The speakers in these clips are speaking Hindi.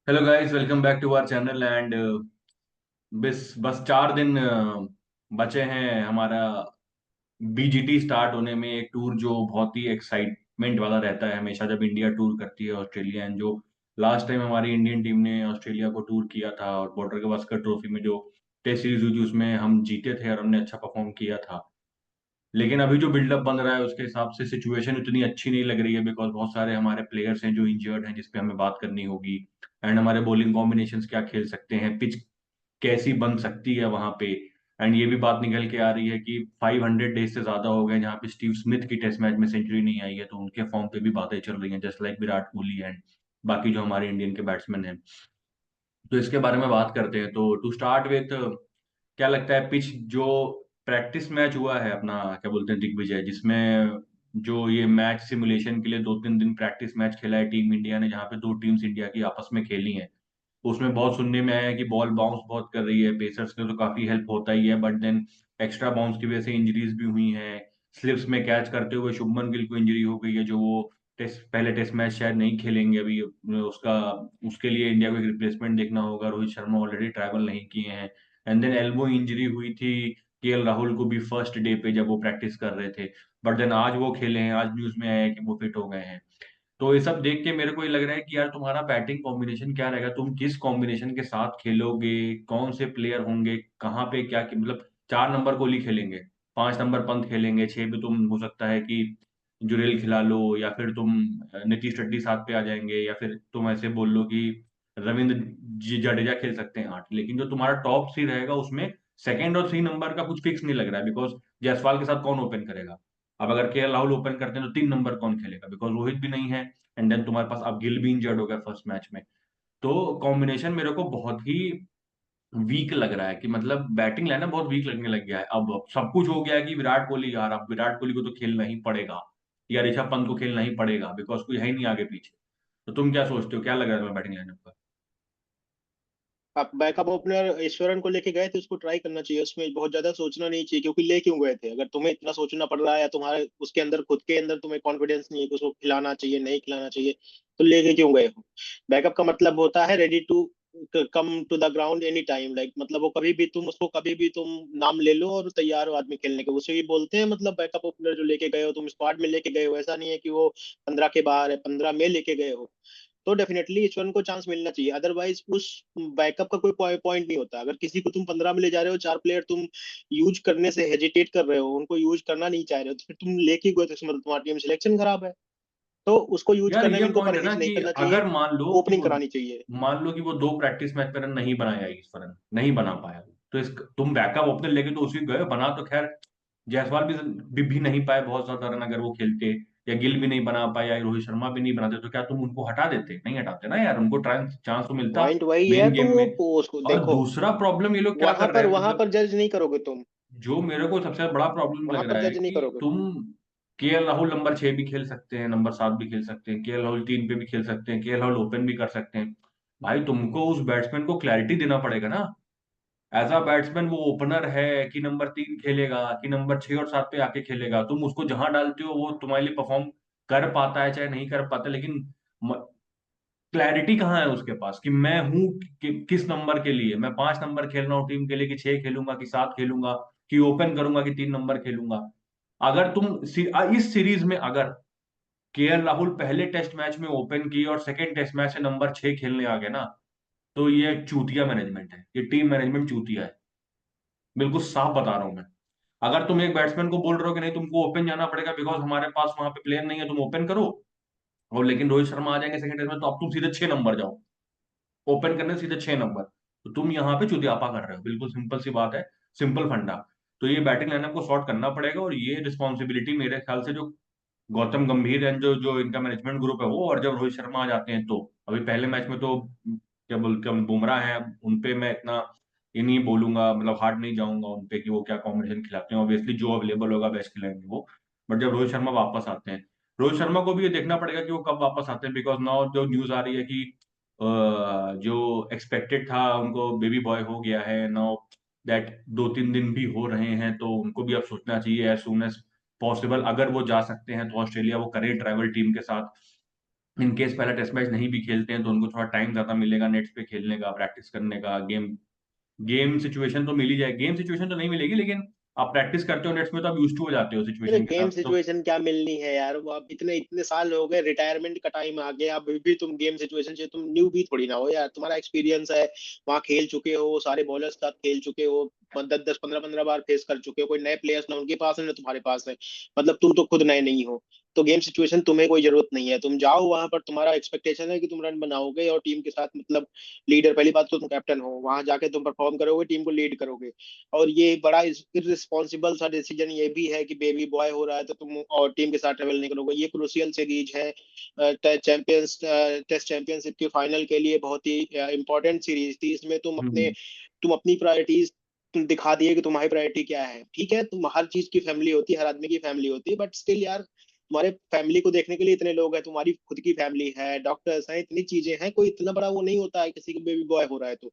Hello guys, welcome back to our channel and बस बस 4 दिन बचे हैं हमारा बीजीटी स्टार्ट होने में। एक टूर जो बहुत ही एक्साइटमेंट वाला रहता है हमेशा जब इंडिया टूर करती है ऑस्ट्रेलिया। एंड जो लास्ट टाइम हमारी इंडियन टीम ने ऑस्ट्रेलिया को टूर किया था और बॉर्डर गवास्कर ट्रॉफी में जो टेस्ट सीरीज हुई थी उसमें हम जीते थे और हमने अच्छा परफॉर्म किया था। लेकिन अभी जो बिल्डअप बन रहा है उसके हिसाब से सिचुएशन उतनी अच्छी नहीं लग रही है, बिकॉज बहुत सारे हमारे प्लेयर्स हैं जो इंजर्ड हैं, जिसपे हमें बात करनी होगी। एंड हमारे बॉलिंग कॉम्बिनेशंस क्या खेल सकते हैं, पिच कैसी बन सकती है वहां पे। एंड ये भी बात निकल के आ रही है कि 500 डेज से ज्यादा हो गए जहाँ पे स्टीव स्मिथ की टेस्ट मैच में सेंचुरी नहीं आई है, तो उनके फॉर्म पे भी बातें चल रही हैं, just like Virat Kohli and बाकी जो हमारे इंडियन के बैट्समैन हैं। तो इसके बारे में बात करते हैं। तो टू स्टार्ट विथ, क्या लगता है पिच जो प्रैक्टिस मैच हुआ है अपना, क्या बोलते हैं, दिग्विजय, जिसमें जो ये मैच सिमुलेशन के लिए 2-3 दिन प्रैक्टिस मैच खेला है टीम इंडिया ने, जहाँ पे दो टीम्स इंडिया की आपस में खेली हैं, उसमें बहुत सुनने में आया है कि बॉल बाउंस बहुत कर रही है। पेसर्स ने तो काफी हेल्प होता ही है, बट देन एक्स्ट्रा बाउंस की वजह से इंजरीज भी हुई हैं। स्लिप्स में कैच करते हुए शुभमन गिल को इंजरी हो गई है, जो वो पहले टेस्ट मैच शायद नहीं खेलेंगे अभी। उसका उसके लिए इंडिया को एक रिप्लेसमेंट देखना होगा। रोहित शर्मा ऑलरेडी ट्रैवल नहीं किए हैं। एंड देन एल्बो इंजरी हुई थी केएल राहुल को भी फर्स्ट डे पे जब वो प्रैक्टिस कर रहे थे। बट देन आज वो खेले हैं, आज न्यूज में आया है कि वो फिट हो गए हैं। तो ये सब देख के मेरे को ये लग रहा है कि यार तुम्हारा बैटिंग कॉम्बिनेशन क्या रहेगा, तुम किस कॉम्बिनेशन के साथ खेलोगे, कौन से प्लेयर होंगे, कहाँ पे मतलब 4 नंबर कोहली खेलेंगे, 5 नंबर पंत खेलेंगे, 6 पे तुम हो सकता है कि जुरेल खिला लो, या फिर तुम नीतीश रेड्डी साथ पे आ जाएंगे, या फिर तुम ऐसे बोल लो कि रविंद्र जी जडेजा खेल सकते हैं 8। लेकिन जो तुम्हारा टॉप 3 रहेगा उसमें सेकंड और 3 नंबर का कुछ फिक्स नहीं लग रहा है, बिकॉज जायसवाल के साथ कौन ओपन करेगा। अब अगर केएल राहुल ओपन करते हैं तो 3 नंबर कौन खेलेगा, बिकॉज रोहित भी नहीं है। एंड देन तुम्हारे पास अब गिल भी इंजर्ड हो गया फर्स्ट मैच में। तो कॉम्बिनेशन मेरे को बहुत ही वीक लग रहा है कि मतलब बैटिंग लाइनअप बहुत वीक लगने लग गया है। अब सब कुछ हो गया है कि विराट कोहली, यार अब विराट कोहली को तो खेलना ही पड़ेगा, या ऋषभ पंत को खेलना ही पड़ेगा, बिकॉज कोई है ही नहीं आगे पीछे। तो तुम क्या सोचते हो, क्या लग रहा है तुम्हें बैटिंग लाइनअप का? आप बैकअप ओपनर ईश्वरन को लेके गए थे, उसको ट्राई करना चाहिए। उसमें बहुत ज्यादा सोचना नहीं चाहिए, क्योंकि ले क्यों गए थे? अगर तुम्हें इतना सोचना पड़ रहा है या तुम्हारे उसके अंदर खुद के अंदर तुम्हें कॉन्फिडेंस नहीं है कि उसको खिलाना चाहिए नहीं खिलाना चाहिए, तो लेके क्यों गए हो? बैकअप का मतलब होता है ready to come to the ground any time. Like मतलब वो कभी भी तुम उसको कभी भी तुम नाम ले लो और तैयार हो आदमी खेलने के, उसे ही बोलते हैं। मतलब बैकअप ओपनर जो लेके गए हो तुम, स्क्वाड में लेके गए हो, ऐसा नहीं है कि वो 15 के बाहर है, 15 में लेके गए हो। तो डेफिनेटली ईश्वरन को चांस मिलना चाहिए, अदरवाइज उस बैकअप का कोई पॉइंट नहीं होता। अगर किसी को तुम 15 में ले जा रहे हो, 4 प्लेयर तुम यूज करने से हेजिटेट कर रहे हो, उनको यूज करना नहीं चाह रहे हो, तो फिर तुम लेके गए तो इसका मतलब तुम्हारी टीम सिलेक्शन खराब है। तो उसको यूज यार करने ये में इनको पॉइंट है ना परहेज नहीं कि करना चाहिए, अगर ओपनिंग करानी चाहिए। मान लो कि वो 2 प्रैक्टिस मैच में रन नहीं बनाया, इस रन नहीं बना पाया, तो इस तुम बैकअप ओपनर लेके तो उसी गए बना, तो खैर जायसवाल भी नहीं पाए बहुत ज्यादा रन अगर वो खेलते, या गिल भी नहीं बना पाया, या रोहित शर्मा भी नहीं बनाते, तो क्या तुम उनको हटा देते? नहीं हटाते ना यार, उनको चांस तो मिलता पॉइंट वही है, मेन तो गेम में। वो उसको और देखो। दूसरा प्रॉब्लम ये लोग क्या वहां कर रहे पर हैं, वहां मतलब पर जज नहीं करोगे तुम, जो मेरे को सबसे बड़ा प्रॉब्लम वहां लग पर रहा है जज नहीं कि करोगे। तुम केएल राहुल नंबर 6 भी खेल सकते हैं, नंबर 7 भी खेल सकते हैं, केएल राहुल 3 पे भी खेल सकते हैं, केएल राहुल ओपन भी कर सकते हैं। भाई तुमको उस बैट्समैन को क्लैरिटी देना पड़ेगा ना। एज अ बैट्समैन वो ओपनर है कि नंबर 3 खेलेगा कि नंबर 6 और 7 पे आके खेलेगा, तुम उसको जहां डालते हो वो तुम्हारे लिए परफॉर्म कर पाता है चाहे नहीं कर पाता। लेकिन क्लैरिटी कहाँ है उसके पास कि मैं हूँ किस नंबर के लिए, मैं 5 नंबर खेल रहा हूँ टीम के लिए, कि 6 खेलूंगा कि 7 खेलूंगा, कि ओपन करूंगा कि 3 नंबर खेलूंगा। अगर इस सीरीज में अगर केएल राहुल पहले टेस्ट मैच में ओपन किए और सेकंड टेस्ट मैच से नंबर 6 खेलने आ गए ना, तो ये एक चूतिया मैनेजमेंट है, ये टीम मैनेजमेंट चूतिया है। बिल्कुल साफ बता रहा हूं मैं। अगर तुम एक बैट्समैन को बोल रहे हो कि नहीं तुमको ओपन जाना पड़ेगा बिकॉज हमारे पास वहां पे प्लेयर नहीं है, तुम ओपन करो, और लेकिन रोहित शर्मा आ जाएंगे सेकंड टेस्ट में, तो अब तुम सीधे 6 नंबर जाओ, ओपन करने सीधे 6 नंबर। तो तुम यहाँ पे चुतियापा कर रहे हो, बिल्कुल सिंपल सी बात है, सिंपल फंडा। तो ये बैटिंग लाइनअप को सॉर्ट करना पड़ेगा, और ये रिस्पॉन्सिबिलिटी मेरे ख्याल से जो गौतम गंभीर एंड जो जो इनका मैनेजमेंट ग्रुप है वो, और जब रोहित शर्मा आ जाते हैं तो। अभी पहले मैच में तो क्या बोलते हैं, बुमराह हैं, उनपे मैं इतना ये नहीं बोलूंगा, मतलब हार्ड नहीं जाऊंगा उनपे कि वो क्या कॉम्बिनेशन खिलाते हैं, ऑब्वियसली जो अवेलेबल होगा बेस्ट खिलाएंगे वो। बट जब रोहित शर्मा वापस आते हैं, रोहित शर्मा को भी ये देखना पड़ेगा कि वो कब वापस आते हैं, बिकॉज नाउ जो न्यूज आ रही है कि जो एक्सपेक्टेड था उनको बेबी बॉय हो गया है नाउ, दैट 2-3 दिन भी हो रहे हैं, तो उनको भी अब सोचना चाहिए एज सून एज पॉसिबल, अगर वो जा सकते हैं तो ऑस्ट्रेलिया वो करें ट्रैवल टीम के साथ। इन केस पहला टेस्ट मैच नहीं भी खेलते हैं तो उनको थोड़ा टाइम ज्यादा मिलेगा नेट्स पे खेलने का, प्रैक्टिस करने का। गेम गेम सिचुएशन तो मिल ही जाए, गेम सिचुएशन तो नहीं मिलेगी, लेकिन आप प्रैक्टिस करते हो नेट्स में तो आप यूज टू हो जाते हो अरे सिचुएशन के गेम साथ तो। सिचुएशन क्या मिलनी है यार, वो अब इतने इतने साल हो गए, रिटायरमेंट का टाइम आ गया, अभी भी तुम गेम सिचुएशन से तुम न्यू भी थोड़ी ना हो यार, तुम्हारा एक्सपीरियंस है, वहां खेल चुके हो, सारे बॉलर्स के साथ खेल चुके हो, 10 10 15 15 बार फेस कर चुके हो, कोई नए प्लेयर्स ना उनके पास है ना तुम्हारे पास है, मतलब तुम तो खुद नए नहीं हो। तो गेम सिचुएशन तुम्हें कोई जरूरत नहीं है, तुम जाओ वहां पर, तुम्हारा एक्सपेक्टेशन है कि तुम रन बनाओगे और टीम के साथ मतलब लीडर, पहली बात तो तुम कैप्टन हो, वहां जाके तुम परफॉर्म करोगे, टीम को लीड करोगे। और ये बड़ा इररिस्पॉन्सिबल सा डिसीजन ये भी है कि बेबी बॉय हो रहा है तो तुम और टीम के साथ ट्रेवल नहीं करोगे, ये क्रूशियल सीरीज है, चैंपियंस टेस्ट चैंपियनशिप के फाइनल के लिए बहुत ही इंपॉर्टेंट सीरीज थी, इसमें हम्म। तुम अपनी प्रायोरिटीज तुम दिखा दिए कि तुम्हारी प्रायोरिटी क्या है। ठीक है, तुम हर चीज की फैमिली होती है, हर आदमी की फैमिली होती है, बट स्टिल यार तुम्हारे फैमिली को देखने के लिए इतने लोग हैं, तुम्हारी खुद की फैमिली है, डॉक्टर्स हैं, इतनी चीजें हैं, कोई इतना बड़ा वो नहीं होता है किसी का बेबी बॉय हो रहा है तो।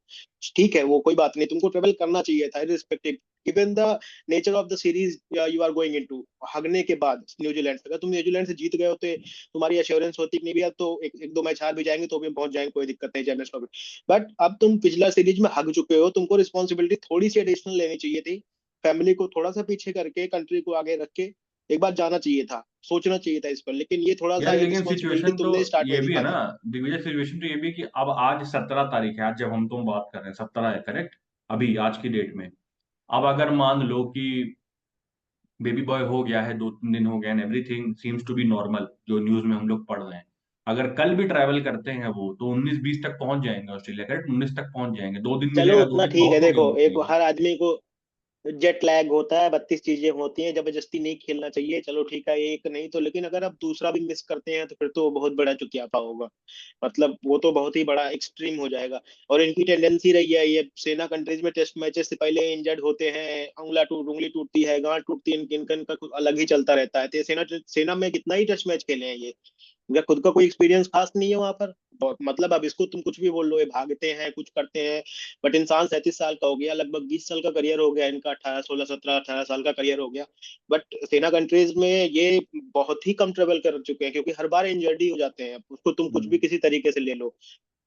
ठीक है, वो कोई बात नहीं, तुमको ट्रेवल करना चाहिए था respective, given the nature of the series you are going into. हगने के बाद न्यूजीलैंड से, अगर तुम न्यूजीलैंड से जीत गए होते, तुम्हारी एश्योरेंस होती कि नहीं भी, अब तो एक दो मैच हार भी जाएंगे तो भी हम पहुंच जाएंगे, कोई दिक्कत नहीं चैंपियंस ट्रॉफी। बट अब तुम पिछला सीरीज में हग चुके हो, तुमको रिस्पॉन्सिबिलिटी थोड़ी सी एडिशनल लेनी चाहिए थी, फैमिली को थोड़ा सा पीछे करके, कंट्री को आगे रख के एक बार जाना चाहिए था, सोचना चाहिए था इस पर, लेकिन ये थोड़ा सा यार लेकिन इररिस्पॉन्सिबिलिटी सिचुएशन तो तुमने स्टार्ट में ये भी है दिखा ना, दी। दिग्विजय, सिचुएशन तो ये भी है कि अब आज 17 तारीख है, आज जब हम तुम बात कर रहे हैं 17 है, करेक्ट? अभी आज की डेट में, अब अगर मान लो कि बेबी बॉय हो गया है, 2 3 दिन हो गए and everything seems to be normal, जो न्यूज में हम लोग पढ़ रहे हैं, अगर कल भी ट्रैवल करते हैं वो तो 19 20 तक पहुंच जाएंगे ऑस्ट्रेलिया, करेक्ट? 19 तक पहुंच जाएंगे, 2 दिन चलो मिलेगा, दो उतना दिन ठीक है, बहुत हो गए देखो उनके एक लिए। हर आदमी को जेट लैग होता है, 32 चीजें होती हैं, जबरदस्ती नहीं खेलना चाहिए, चलो ठीक है एक नहीं तो, लेकिन अगर आप दूसरा भी मिस करते हैं तो फिर तो बहुत बड़ा चुतियापा होगा, मतलब वो तो बहुत ही बड़ा एक्सट्रीम हो जाएगा। और इनकी टेंडेंसी रही है, ये सेना कंट्रीज में टेस्ट मैचेस से पहले इंजर्ड होते हैं, उंगली टूटती है, गांठ टूटती है, इनका का कुछ अलग ही चलता रहता है, तो ये सेना सेना में कितना ही टेस्ट मैच खेले हैं ये, इनका खुद का कोई एक्सपीरियंस खास नहीं है वहां पर। और मतलब अब इसको तुम कुछ भी बोल लो, ये भागते हैं कुछ करते हैं, बट इंसान 37 साल का हो गया, लगभग 20 साल का करियर हो गया इनका, 18 16 17 18 साल का करियर हो गया। बट सेना कंट्रीज में ये बहुत ही कम ट्रेवल कर चुके हैं, क्योंकि हर बार इंजर्ड ही हो जाते हैं, उसको तुम कुछ भी हम्म। किसी तरीके से ले लो।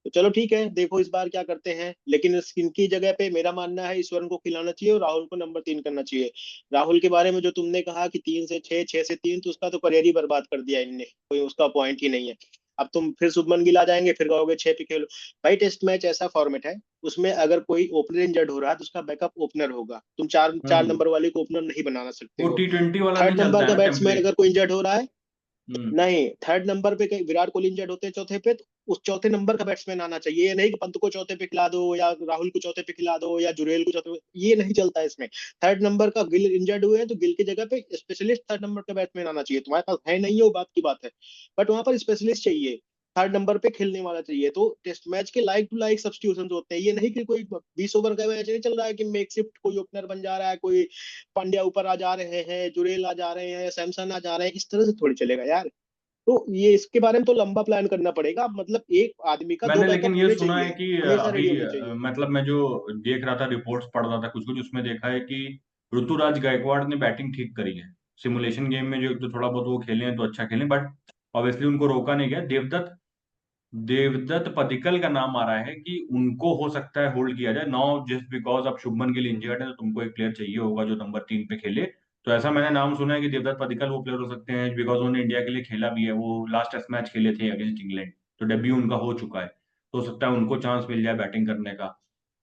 तो चलो ठीक है, देखो इस बार क्या करते हैं, लेकिन इनकी जगह पे मेरा मानना है ईश्वरन को खिलाना चाहिए और राहुल को नंबर 3 करना चाहिए। राहुल के बारे में जो तुमने कहा कि 3 से 6, 6 से 3, तो उसका तो करियर ही बर्बाद कर दिया इनने, कोई उसका पॉइंट ही नहीं है। अब तुम फिर शुभमन गिल आ जाएंगे, फिर कहोगे 6 पे खेलो। भाई टेस्ट मैच ऐसा फॉर्मेट है, उसमें अगर कोई ओपनर इंजर्ड हो रहा है तो उसका बैकअप ओपनर होगा, तुम चार चार हम्म। नंबर वाले को ओपनर नहीं बनाना सकते वो हो। T20 वाला नहीं थर्ड चलता नंबर है का ना, बैट्समैन टेम्पलेट। अगर कोई इंजर्ड हो रहा है, हम्म। नहीं, थर्ड नंबर पे कहीं विराट कोहली इंजर्ड होते हैं चौथे पे, तो उस चौथे नंबर का बैट्समैन आना चाहिए, ये नहीं कि पंत को चौथे पे खिला दो या राहुल को चौथे पे खिला दो या जुरेल को चौथे पे, ये नहीं चलता है इसमें। थर्ड नंबर का गिल इंजर्ड हुए हैं तो गिल की जगह पे स्पेशलिस्ट थर्ड नंबर का बैट्समैन आना चाहिए, तुम्हारे पास है नहीं है वो बात की बात है, बट वहां पर स्पेशलिस्ट चाहिए, थर्ड नंबर पे खेलने वाला चाहिए। तो टेस्ट मैच के लाइक टू लाइक सब्स्टिट्यूशन होते हैं, ये नहीं कि कोई 20 ओवर का मैच नहीं चल रहा है कि मेकशिफ्ट कोई ओपनर बन जा रहा है, कोई पांड्या ऊपर आ जा रहे हैं, जुरेल आ जा रहे हैं, सैमसन आ जा रहे हैं, इस तरह से थोड़ी चलेगा यार। तो ये इसके बारे में तो लंबा प्लान करना पड़ेगा, मतलब एक आदमी का दो मैंने लेकिन बैकअप ये होने सुना है चाहिए, कि हमेशा अभी रेडी होने चाहिए। मतलब मैं जो देख रहा था, रिपोर्ट्स पढ़ रहा था कुछ कुछ, उसमें देखा है कि ऋतुराज गायकवाड़ ने बैटिंग ठीक करी है सिमुलेशन गेम में, जो तो थोड़ा बहुत वो खेले हैं तो अच्छा खेले, बट ऑब्वियसली उनको रोका नहीं गया। देवदत्त देवदत्त पडिक्कल का नाम आ रहा है कि उनको हो सकता है होल्ड किया जाए नाउ, जस्ट बिकॉज अब शुभमन गिल इंजर्ड है तो तुमको एक प्लेयर चाहिए होगा जो नंबर 3 पे खेले। तो ऐसा मैंने नाम सुना है कि देवदत्त पडिक्कल वो प्लेयर हो सकते हैं, बिकॉज उन्होंने इंडिया के लिए खेला भी है, वो लास्ट टेस्ट मैच खेले थे अगेंस्ट इंग्लैंड, तो डेब्यू उनका हो चुका है, तो हो सकता है उनको चांस मिल जाए बैटिंग करने का।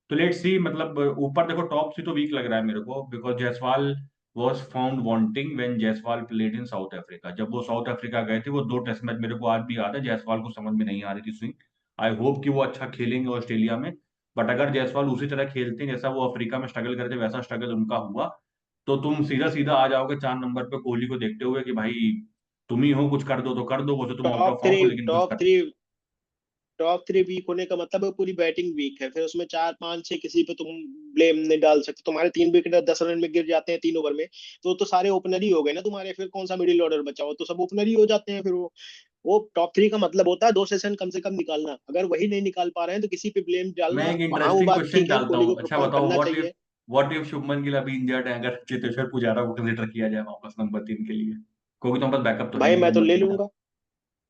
तो लेट्स सी, मतलब ऊपर देखो टॉप से तो वीक लग रहा है मेरे को, because Jaiswal was found wanting when Jaiswal played in south Africa, जब वो साउथ अफ्रीका गए थे वो 2 टेस्ट मैच, मेरे को आज भी याद है, जायसवाल को समझ में नहीं आ रही थी स्विंग। आई होप कि वो अच्छा खेलेंगे ऑस्ट्रेलिया में, बट अगर जायसवाल उसी तरह खेलते हैं जैसा वो अफ्रीका में स्ट्रगल करते वैसा स्ट्रगल उनका हुआ, तो तुम सीधा सीधा आ जाओगे 4 नंबर पे कोहली को देखते हुए कि भाई तुम ही हो, कुछ कर दो तो कर दो, वो तो तुम out top of form three हो लेकिन कुछ टॉप कर। थ्री टॉप थ्री वीक होने का मतलब है पूरी बैटिंग वीक है, फिर उसमें 4 5 6 किसी पे तुम ब्लेम नहीं डाल सकते, तुम्हारे 3 विकेट 10 रन में गिर जाते हैं 3 ओवर में, तो सारे ओपनर ही हो गए ना तुम्हारे, फिर कौन सा मिडिल ऑर्डर बचा हो, तो सब ओपनर ही हो जाते हैं फिर वो टॉप 3 का मतलब होता है 2 सेशन कम से कम निकालना, अगर वही नहीं निकाल पा रहे हैं तो किसी पे ब्लेम मैं डालना, एक वहां वो इंटरेस्टिंग बात क्वेश्चन ठीक है, डालता कोहली हूँ, को अच्छा परफॉर्म बताओ, करना चाहिए। व्हाट इफ शुभमन गिल अभी इंजर्ड है, अगर चेतेश्वर पुजारा को कंसिडर किया जाए वापस नंबर 3 के लिए, क्योंकि तुम्हारे पास बैकअप तो है भाई नहीं मैं तो ले नंबर 3 का। लूंगा,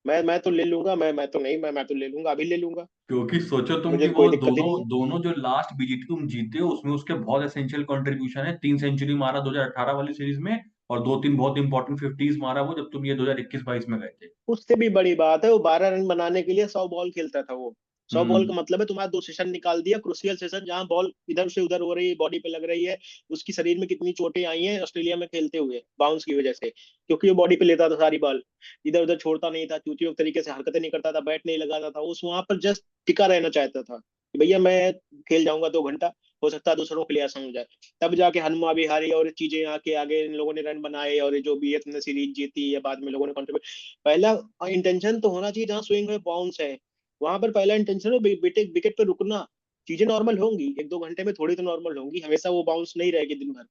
मैं तो ले लूंगा, मैं तो नहीं, मैं तो ले लूंगा, अभी ले लूंगा। क्योंकि सोचो तुम मुझे कि वो कोई दिक्कत ही दोनों नहीं है। दोनों जो लास्ट बीजीटी तुम जीते हो उसमें उसके बहुत एसेंशियल कंट्रीब्यूशन है। 3 सेंचुरी मारा 2018 वाली सीरीज में, और 2-3 बहुत इंपॉर्टेंट फिफ्टीज मारा वो जब तुम ये 2021-22 में गए थे। उससे भी बड़ी बात है, वो 12 रन बनाने के लिए 100 बॉल खेलता था वो। 100 बॉल का हम्म। मतलब है तुम्हारा 2 सेशन निकाल दिया, क्रुशियल सेशन, जहां बॉल इधर से उधर हो रही है, बॉडी पे लग रही है। उसकी शरीर में कितनी चोटें आई हैं ऑस्ट्रेलिया में खेलते हुए बाउंस की वजह से, क्योंकि वो बॉडी पे लेता था सारी बॉल, इधर उधर छोड़ता नहीं था, चूतियों तरीके से हरकतें नहीं करता था, बैट नहीं लगाता था, उस वहां पर जस्ट टिका रहना चाहता था कि भैया मैं खेल जाऊंगा 2 घंटा, हो सकता है दूसरों के लिए आसान हो जाए। तब जाके हनुमा विहारी और चीजें आके आगे इन लोगों ने रन बनाए, और ये जो बीएफ ने सीरीज जीती, या बाद में लोगों ने कंट्रीब्यूट। पहला इंटेंशन तो होना चाहिए, जहां स्विंग है बाउंस है, वहां पर पहला इंटेंशन है विकेट विकेट पे रुकना। चीजें नॉर्मल होंगी, 1-2 घंटे में थोड़ी तो नॉर्मल होंगी, हमेशा वो बाउंस नहीं रहेगी दिन भर।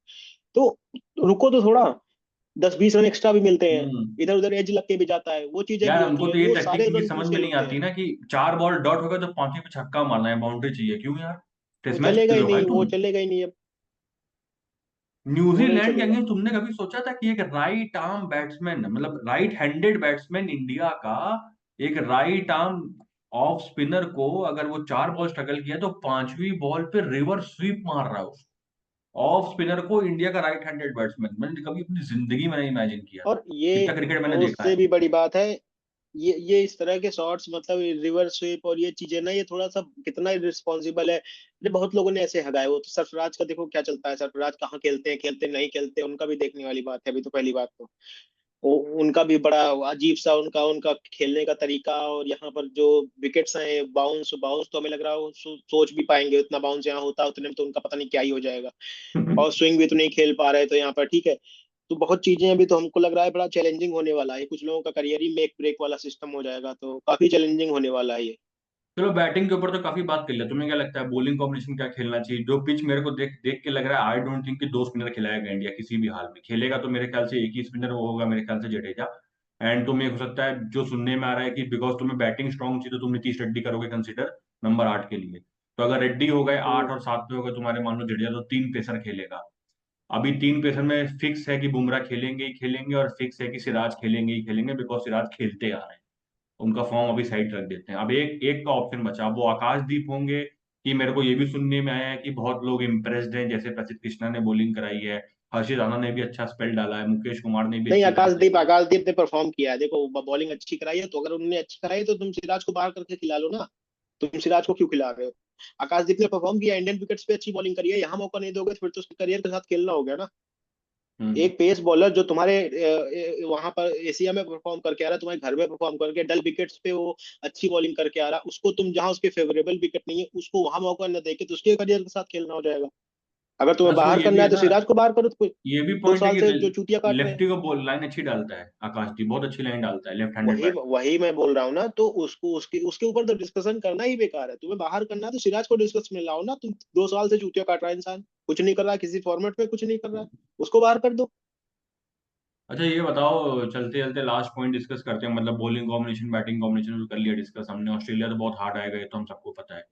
तो रुको तो थोड़ा, 10-20 रन एक्स्ट्रा भी मिलते हैं, हम्म। इधर उधर एज लग के भी जाता है, वो चीजें यार भी हमको होती हैं, तो ये वो टैक्टिक सारे की रन समझ में क्रूसियल नहीं होते आती हैं। ना कि 4 बॉल डॉट होगा तो 5वीं पे छक्का मारना है, बाउंड्री चाहिए, क्यों यार? वो टेस्ट मैच चलेगा खेल ही रहे हो भाई नहीं, वो तुम। चलेगा ही नहीं अब। वो नहीं न्यूजीलैंड के चलेगा। अगेंस्ट तुमने कभी सोचा था कि एक राइट आर्म बैट्समैन, मतलब राइट हैंडेड बैट्समैन इंडिया का, एक राइट आर्म ऑफ स्पिनर को अगर वो 4 बॉल स्ट्रगल किया तो 5वीं बॉल पे रिवर्स स्वीप मार रहा है उसको, ऑफ स्पिनर को, इंडिया का राइट हैंडेड बैट्समैन? मैंने कभी अपनी जिंदगी में नहीं इमेजिन किया था। और ये, इतना क्रिकेट मैंने और देखा उससे है। भी बड़ी बात है, ये इस तरह के शॉट्स, मतलब रिवर्स स्वीप और ये चीजें ना, ये थोड़ा सा कितना रिस्पॉन्सिबल है। ये बहुत लोगों ने ऐसे हगाए, वो तो सरफराज का देखो क्या चलता है, सरफराज कहाँ खेलते हैं, खेलते नहीं खेलते, उनका भी देखने वाली बात है अभी तो। पहली बात तो उनका भी बड़ा अजीब सा उनका उनका खेलने का तरीका, और यहाँ पर जो विकेट्स हैं, बाउंस बाउंस तो हमें लग रहा है वो सोच भी पाएंगे, उतना बाउंस यहाँ होता उतने में तो उनका पता नहीं क्या ही हो जाएगा। और स्विंग भी तो नहीं खेल पा रहे, तो यहाँ पर ठीक है। तो बहुत चीजें अभी तो हमको लग रहा है बड़ा चैलेंजिंग होने वाला है, कुछ लोगों का करियर ही मेक ब्रेक वाला सिस्टम हो जाएगा, तो काफी चैलेंजिंग होने वाला है ये। चलो बैटिंग के ऊपर तो काफी बात कर लिया, तुम्हें क्या लगता है बॉलिंग कॉम्बिनेशन क्या खेलना चाहिए? जो पिच मेरे को देख देख के लग रहा है, आई डोंट थिंक कि 2 स्पिनर खिलाएगा इंडिया किसी भी हाल में। खेलेगा तो मेरे ख्याल से एक ही स्पिनर, वो होगा मेरे ख्याल से जडेजा। एंड तुम्हें हो सकता है, जो सुनने में आ रहा है कि बिकॉज तुम्हें बैटिंग स्ट्रांग चाहिए तो तुम नीतीश रेड्डी करोगे कंसिडर नंबर 8 के लिए। तो अगर रेड्डी हो गए, हम्म। 8 और 7 पे हो गए तुम्हारे, मान लो जडेजा, तो 3 पेसर खेलेगा। अभी 3 पेसर में फिक्स है कि बुमराह खेलेंगे ही खेलेंगे, और फिक्स है कि सिराज खेलेंगे ही खेलेंगे, बिकॉज सिराज खेलते आ रहे हैं। उनका फॉर्म अभी साइड रख देते हैं। अब एक एक का ऑप्शन बचा, अब वो आकाशदीप होंगे कि, मेरे को ये भी सुनने में आया है कि बहुत लोग इम्प्रेस्ड हैं, जैसे प्रसिद्ध कृष्णा ने बॉलिंग कराई है, हर्षित राणा ने भी अच्छा स्पेल डाला है, मुकेश कुमार ने भी नहीं, अच्छी इनिंग्स आकाशदीप खेली है। आकाशदीप ने परफॉर्म किया है, देखो बॉलिंग अच्छी कराई है, तो अगर उन्होंने अच्छी कराई तो तुम सिराज को बाहर करके खिला लो ना। तुम सिराज को क्यों खिला रहे हो? आकाशदीप ने परफॉर्म किया, इंडियन विकेट्स पे अच्छी बॉलिंग करी है, यहाँ मौका नहीं दोगे तो फिर तो उसके करियर के साथ खेलना हो गया ना। हम्म। एक पेस बॉलर जो तुम्हारे वहां पर एशिया में परफॉर्म करके आ रहा है, तुम्हारे घर में परफॉर्म करके डल विकेट्स पे वो अच्छी बॉलिंग करके आ रहा है, उसको तुम जहां उसके फेवरेबल विकेट नहीं है उसको वहां मौका न देके तो उसके करियर के साथ खेलना हो जाएगा। अगर तुम्हें प्लस वो बाहर ये भी करना है है तो ना, सिराज को बाहर करो, तो ये भी दो पॉइंट है साल कि से जो चूतिया काट रहे हैं। लेफ्टी को बॉल लाइन अच्छी डालता है आकाशदीप, बहुत अच्छी लाइन डालता है, लेफ्ट हैंडेड वही बैट्समैन। वही मैं बोल रहा हूँ ना, तो उसको उसके उसके ऊपर तो डिस्कशन करना ही बेकार है। तुम्हें बाहर करना है तो सिराज को डिस्कस में लाओ ना, तुम 2 साल से चूतिया काट रहा है इंसान, कुछ नहीं कर रहा है, किसी फॉर्मेट में कुछ नहीं कर रहा है, उसको बाहर कर दो। अच्छा ये बताओ, चलते चलते लास्ट पॉइंट डिस्कस करते हैं, मतलब बॉलिंग कॉम्बिनेशन बैटिंग कॉम्बिनेशन तो कर लिया डिस्कस हमने, ऑस्ट्रेलिया तो बहुत हार्ड आएगा, ये तो हम सबको पता है।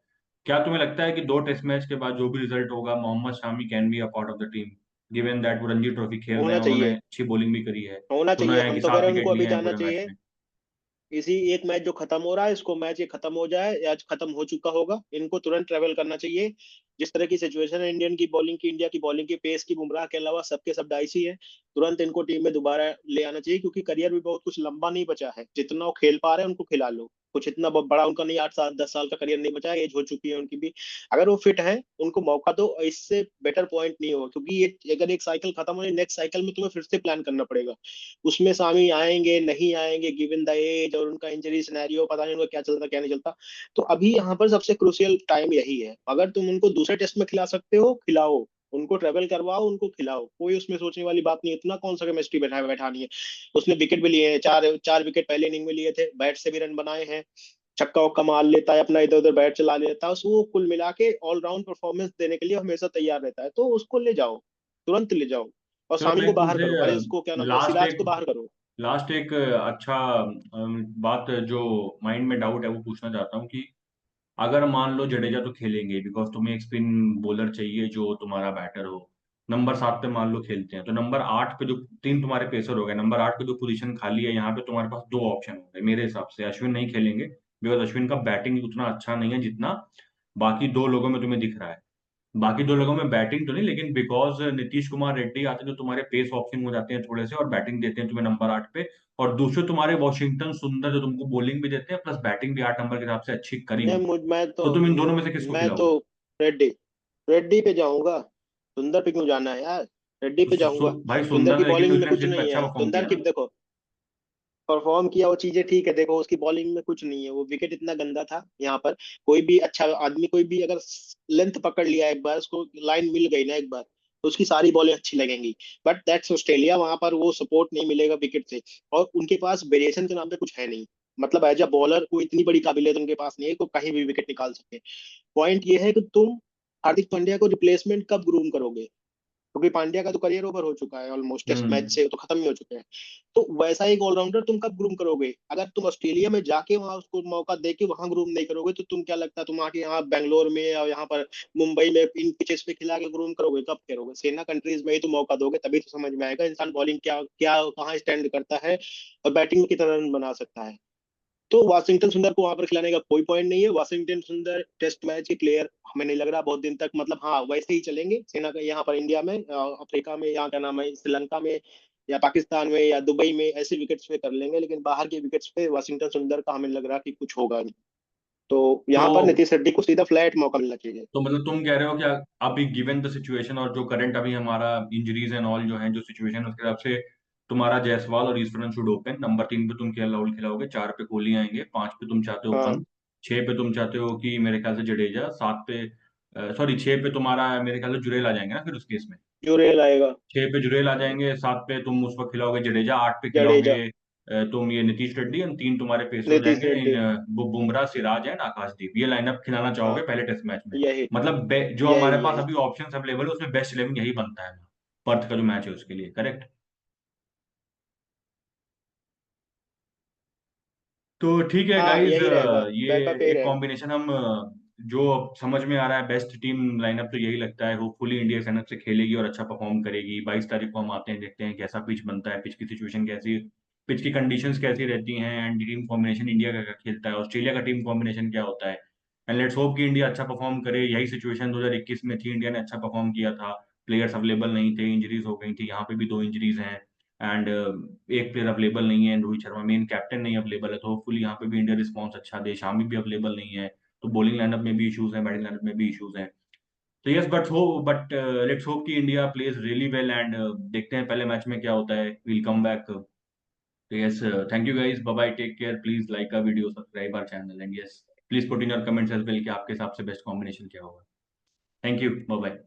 क्या तुम्हें लगता है कि 2 टेस्ट मैच के बाद जो भी रिजल्ट होगा, Mohammed Shami can be a part of the team, given that वो रणजी ट्रॉफी खेल रहे होना हैं, उन्होंने चाहिए, अच्छी बॉलिंग भी करी है, होना सुना चाहिए, है हम कि तो कह सात रहे हैं उनको विकेट अभी लिए हैं जाना पूरे मैच चाहिए। में। इसी एक मैच जो खत्म हो रहा है, इसको मैच ये खत्म हो जाए या आज खत्म हो चुका होगा, इनको तुरंत ट्रेवल करना चाहिए। जिस तरह की सिचुएशन है इंडियन की बॉलिंग की, इंडिया की बॉलिंग की पेस की, बुमराह के अलावा सबके सब डाइसी है। तुरंत इनको टीम में दोबारा ले आना चाहिए, क्योंकि करियर भी बहुत कुछ लंबा नहीं बचा है, जितना वो खेल पा रहे हैं उनको खिला लो। कुछ इतना बहुत बड़ा उनका नहीं, 8 साल 10 साल का करियर नहीं बचा है, एज हो चुकी है उनकी भी। अगर वो फिट है, उनको मौका दो, इससे बेटर पॉइंट नहीं होगा, क्योंकि ये अगर एक साइकिल खत्म हो, नेक्स्ट साइकिल में तुम्हें फिर से प्लान करना पड़ेगा। उसमें सामी आएंगे नहीं आएंगे, गिवन द एज और उनका इंजरी सिनेरियो, पता नहीं उनका क्या चलता क्या नहीं चलता। तो अभी यहाँ पर सबसे क्रूशियल टाइम यही है, अगर तुम उनको दूसरे टेस्ट में खिला सकते हो खिलाओ, उनको ट्रेवल करवाओ, उनको खिलाओ, कोई उसमें सोचने वाली बात नहीं है, इतना कौन सा केमिस्ट्री बैठानी है। उसने विकेट भी लिए हैं, 4 4 विकेट पहले इनिंग में लिए थे, बैट से भी रन बनाए हैं, छक्का वक्का मार लेता है, अपना इधर उधर बैट चला लेता है, उसको कुल मिला के ऑलराउंड परफॉर्मेंस देने के लिए हमेशा तैयार रहता है, तो उसको ले जाओ, तुरंत ले जाओ। और चलो सामी मैं को बाहर तुमसे करो, अरे उसको क्या नाम है, लास्ट सिराज एक को बाहर करो। लास्ट एक अच्छा बात जो माइंड में डाउट है वो पूछना चाहता हूँ कि, अगर मान लो जडेजा तो खेलेंगे बिकॉज तुम्हें एक स्पिन बॉलर चाहिए जो तुम्हारा बैटर हो, नंबर 7 पे मान लो खेलते हैं, तो नंबर 8 पे जो तीन तुम्हारे पेसर हो गए, नंबर 8 पे जो पोजीशन खाली है यहाँ पे तुम्हारे पास दो ऑप्शन हो गए मेरे हिसाब से। अश्विन नहीं खेलेंगे बिकॉज अश्विन का बैटिंग उतना अच्छा नहीं है जितना बाकी दो लोगों में तुम्हें दिख रहा है। बाकी दो लोगों में बैटिंग तो नहीं, लेकिन बिकॉज नीतीश कुमार रेड्डी आते हैं जो तुम्हारे पेस ऑप्शन हो जाते हैं थोड़े से और बैटिंग देते हैं तुम्हें नंबर 8 पे। और दूसरे तुम्हारे वॉशिंगटन सुंदर जो तुमको बॉलिंग भी देते हैं प्लस बैटिंग भी 8 नंबर के हिसाब से अच्छी करी नहीं हुई है। मैं तो तो तुम इन दोनों में से किसको मैं तो खिलाओगे? रेड्डी रेड्डी पे जाऊंगा। सुंदर पे क्यों जाना है यार? रेड्डी तो पे जाऊंगा। भाई सुंदर सुंदर की ने लेकिन बॉलिंग में न्यूजीलैंड कुछ सीरीज में नहीं अच्छा है। परफॉर्म सुंदर किया की ना। देखो, परफॉर्म किया वो चीजें ठीक है। देखो उसकी बॉलिंग में कुछ नहीं है, वो विकेट इतना गंदा था यहाँ पर। कोई भी अच्छा आदमी, कोई भी अगर लेंथ पकड़ लिया एक बार, उसको लाइन मिल गई ना एक बार, तो उसकी सारी बॉलें अच्छी लगेंगी। बट दैट्स ऑस्ट्रेलिया, वहां पर वो सपोर्ट नहीं मिलेगा विकेट से। और उनके पास वेरिएशन के नाम पे कुछ है नहीं। मतलब एज अ बॉलर को इतनी बड़ी काबिलियत उनके पास नहीं है कि वो कहीं भी विकेट निकाल सके। पॉइंट ये है कि तुम हार्दिक पांड्या को रिप्लेसमेंट कब ग्रूम करोगे? क्योंकि पांड्या का तो करियर ओवर हो चुका है ऑलमोस्ट, टेस्ट मैच हम्म। से तो खत्म ही हो चुके हैं। तो वैसा एक ऑलराउंडर तुम कब ग्रूम करोगे? अगर तुम ऑस्ट्रेलिया में जाके वहां उसको मौका दे के वहां ग्रूम नहीं करोगे, तो तुम क्या लगता है तुम आके यहाँ बैंगलोर में या यहाँ पर मुंबई में इन पिचेस पे खिला के ग्रूम करोगे? कब करोगे? सेना कंट्रीज में ही तो मौका दोगे, तभी तो समझ में आएगा इंसान बॉलिंग क्या क्या कहाँ स्टैंड करता है और बैटिंग में कितना रन बना सकता है। तो वाशिंगटन सुंदर को वहां पर खिलाने का कोई पॉइंट नहीं है। वाशिंगटन सुंदर टेस्ट मैच के प्लेयर हमें नहीं लग रहा बहुत दिन तक, मतलब हाँ वैसे ही चलेंगे सेना का यहाँ पर इंडिया में, अफ्रीका में, यहाँ क्या नाम है, श्रीलंका में या पाकिस्तान में या दुबई में, ऐसे विकेट्स पे कर लेंगे। लेकिन बाहर के विकेट्स पे वाशिंगटन सुंदर का हमें लग रहा कि कुछ होगा नहीं। तो तो यहाँ पर नीतीश रेड्डी को सीधा फ्लैट मौका मिलना चाहिए। मतलब तुम कह रहे हो कि अभी गिवन द सिचुएशन और जो करंट अभी हमारा इंजरीज एंड ऑल जो है जो सिचुएशन उसके हिसाब से तुम्हारा जायसवाल और ईश्वरन शुड ओपन। नंबर 3 पे तुम केएल राहुल खिलाओगे, 4 पे कोहली आएंगे, 5 पे तुम चाहते हो हाँ, पंत, 6 पे तुम चाहते हो कि मेरे ख्याल से जडेजा, 7 पे सॉरी 6 पे तुम्हारा मेरे ख्याल से जुरेल आ जाएंगे ना फिर उस केस में। जुरेल आएगा। 6 पे जुरेल आ जाएंगे, 7 पे तुम उस वक्त खिलाओगे जडेजा, 8 पे खिलाओगे जडेजा, तुम ये नीतीश रेड्डी, और 3 तुम्हारे पेसर हो नीतीश जाएंगे रेड्डी, बुमराह, सिराज एंड आकाशदीप। ये लाइनअप खिलाना हाँ चाहोगे पहले टेस्ट मैच में? यही मतलब जो हमारे यही पास यही अभी ऑप्शंस अवेलेबल है उसमें बेस्ट 11 यही बनता है पर्थ का जो मैच है उसके लिए, करेक्ट? तो ठीक है हाँ गाइज, यही रहेगा, ये बैकअप यही एक रहेगा। कॉम्बिनेशन हम जो समझ में आ रहा है बेस्ट टीम लाइनअप तो यही लगता है। होपफुली इंडिया लाइनअप से खेलेगी और अच्छा परफॉर्म करेगी। 22 तारीख को हम आते हैं, देखते हैं कैसा पिच बनता है, पिच की सिचुएशन कैसी, पिच की कंडीशंस कैसी रहती हैं, एंड टीम कॉम्बिनेशन इंडिया का क्या खेलता है, ऑस्ट्रेलिया का टीम कॉम्बिनेशन क्या होता है। एंड लेट्स होप कि इंडिया अच्छा परफॉर्म करे। यही सिचुएशन 2021 में थी, इंडिया ने अच्छा परफॉर्म किया था, प्लेयर्स अवेलेबल नहीं थे, इंजरीज हो गई थी, यहाँ पे भी दो इंजरीज हैं एंड एक प्लेयर अवेलेबल नहीं है, रोहित शर्मा मेन कैप्टन नहीं अवेलेबल है। तो होपफुली यहाँ पे भी इंडिया रिस्पॉन्स अच्छा दे। शामी भी अवेलेबल नहीं है, तो बॉलिंग लाइनअप में भी इश्यूज हैं, बैटिंग लाइनअप में भी इश्यूज हैं। तो यस बट लेट्स होप कि India plays really well and देखते हैं पहले मैच में क्या होता है, विल कम बैक। तो yes, thank you guys, bye bye, take care, please like a video, subscribe our channel and yes please put in your comments as well कि आपके हिसाब से बेस्ट कॉम्बिनेशन क्या होगा। Thank you, bye bye.